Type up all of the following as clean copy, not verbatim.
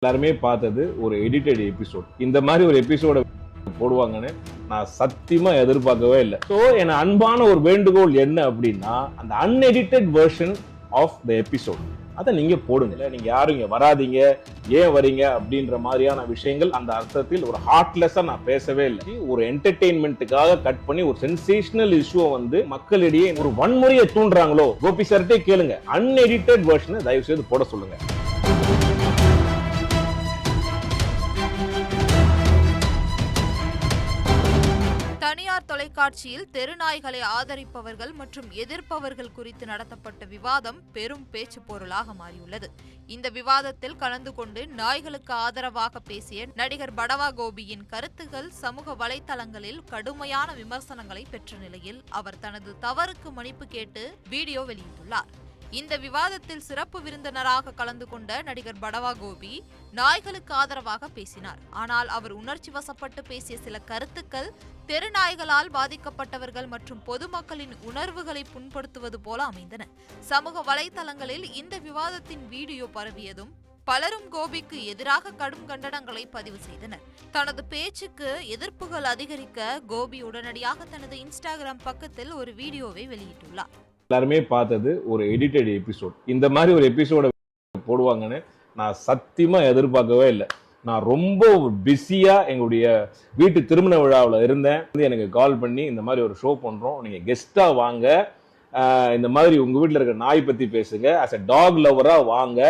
எல்லாருமே பார்த்தது ஒரு எடிட்டட் எபிசோட். இந்த மாதிரி ஒரு எபிசோட போடுவாங்கன்னு நான் சத்தியமா எதிர்பார்க்கவே இல்லை. ஸோ என் அன்பான ஒரு வேண்டுகோள் என்ன அப்படின்னா, அந்த unedited version of the episode அதை நீங்க போடுங்க. நீங்க யாரும் இங்க வராதீங்க, ஏன் வரீங்க அப்படின்ற மாதிரியான விஷயங்கள் அந்த அர்த்தத்தில் ஒரு ஹார்ட்லெஸ்ஸா நான் பேசவே இல்லை. ஒரு என்டர்டெயின்மெண்ட்டுக்காக கட் பண்ணி ஒரு சென்சேஷனல் இஷ்யூ வந்து மக்களிடையே ஒரு வன்முறையை தூண்டுறாங்களோ, கோபி சார்ட்டே கேளுங்க, அன்எடிட்டட் வெர்ஷனை தயவு செய்து போட சொல்லுங்க. தனியார் தொலைக்காட்சியில் தெருநாய்களை ஆதரிப்பவர்கள் மற்றும் எதிர்ப்பவர்கள் குறித்து நடத்தப்பட்ட விவாதம் பெரும் பேச்சு பொருளாக மாறியுள்ளது. இந்த விவாதத்தில் கலந்து கொண்டு நாய்களுக்கு ஆதரவாக பேசிய நடிகர் படவா கோபியின் கருத்துக்கள் சமூக வலைதளங்களில் கடுமையான விமர்சனங்களை பெற்ற நிலையில் அவர் தனது தவறுக்கு மன்னிப்பு கேட்டு வீடியோ வெளியிட்டுள்ளார். இந்த விவாதத்தில் சிறப்பு விருந்தினராக கலந்து கொண்ட நடிகர் படவா கோபி நாய்களுக்கு ஆதரவாக பேசினார். ஆனால் அவர் உணர்ச்சி வசப்பட்டு பேசிய சில கருத்துக்கள் தெருநாய்களால் பாதிக்கப்பட்டவர்கள் மற்றும் பொதுமக்களின் உணர்வுகளை புண்படுத்துவது போல அமைந்தன. சமூக வலைதளங்களில் இந்த விவாதத்தின் வீடியோ பரவியதும் பலரும் கோபிக்கு எதிராக கடும் கண்டனங்களை பதிவு செய்தனர். தனது பேச்சுக்கு எதிர்ப்புகள் அதிகரிக்க கோபி உடனடியாக தனது இன்ஸ்டாகிராம் பக்கத்தில் ஒரு வீடியோவை வெளியிட்டுள்ளார். எல்லாருமே பார்த்தது ஒரு எடிட்டட் எபிசோட். இந்த மாதிரி ஒரு எபிசோட போடுவாங்கன்னு நான் சத்தியமா எதிர்பார்க்கவே இல்லை. நான் ரொம்ப பிஸியா எங்களுடைய வீட்டு திருமண விழாவில் இருந்தேன். எனக்கு கால் பண்ணி இந்த மாதிரி ஒரு ஷோ பண்றோம், நீங்க கெஸ்டா வாங்க, இந்த மாதிரி உங்க வீட்டில் இருக்கிற நாய் பத்தி பேசுங்க, ஆஸ் எ டாக் லவரா வாங்க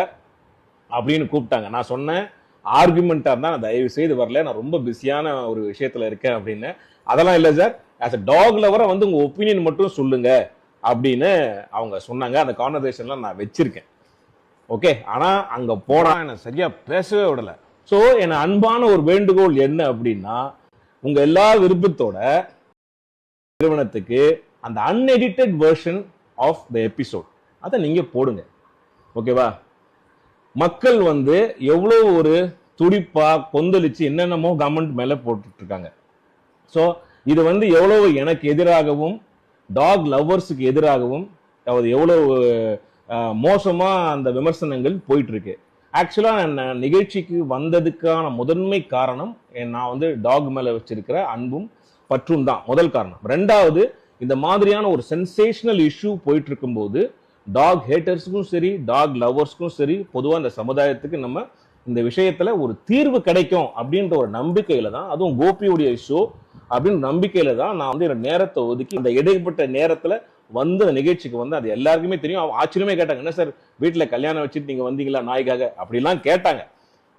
அப்படின்னு கூப்பிட்டாங்க. நான் சொன்னேன், ஆர்குமெண்டா இருந்தா நான் தயவு செய்து வரல, நான் ரொம்ப பிஸியான ஒரு விஷயத்துல இருக்கேன் அப்படின்னு. அதெல்லாம் இல்லை சார், ஆஸ் எ டாக் லவரா வந்து உங்க ஒப்பீனியன் மட்டும் சொல்லுங்க அப்படின்னு அவங்க சொன்னாங்க. அந்த கான்வர்சேஷன்லாம் நான் வச்சிருக்கேன். ஓகே, ஆனா அங்க போனா என்ன சரியா பேசவே விடல. ஸோ என் அன்பான ஒரு வேண்டுகோள் என்ன அப்படின்னா, உங்க எல்லா விருப்பத்தோட நிறுவனத்துக்கு அந்த unedited version of the episode அதை நீங்க போடுங்க. ஓகேவா? மக்கள் வந்து எவ்வளவு ஒரு துடிப்பா கொந்தளிச்சு என்னென்னமோ கவர்மெண்ட் மேல போட்டுட்டு இருக்காங்க. ஸோ இது வந்து எவ்வளவு எனக்கு எதிராகவும் டாக் லவ்வர்ஸுக்கு எதிராகவும் எவ்வளவு மோசமா அந்த விமர்சனங்கள் போயிட்டு இருக்கு. ஆக்சுவலா நான் நிகழ்ச்சிக்கு வந்ததுக்கான முதன்மை காரணம் நான் வந்து டாக் மேல வச்சிருக்கிற அன்பும் பற்றும் தான் முதல் காரணம். ரெண்டாவது, இந்த மாதிரியான ஒரு சென்சேஷனல் இஷ்யூ போயிட்டு இருக்கும்போது டாக் ஹேட்டர்ஸுக்கும் சரி, டாக் லவ்வர்ஸ்க்கும் சரி, பொதுவாக இந்த சமுதாயத்துக்கு நம்ம இந்த விஷயத்துல ஒரு தீர்வு கிடைக்கும் அப்படின்ற ஒரு நம்பிக்கையில தான், அதுவும் கோபியுடைய ஷோ அப்படின்னு நம்பிக்கையில தான் நான் வந்து என்னோட நேரத்தை ஒதுக்கி இந்த இடைப்பட்ட நேரத்துல வந்து அந்த நிகழ்ச்சிக்கு வந்து, அது எல்லாருக்குமே தெரியும். ஆச்சரியமே கேட்டாங்க, என்ன சார் வீட்டுல கல்யாணம் வச்சுட்டு நீங்க வந்தீங்களா நாய்க்காக அப்படிலாம் கேட்டாங்க.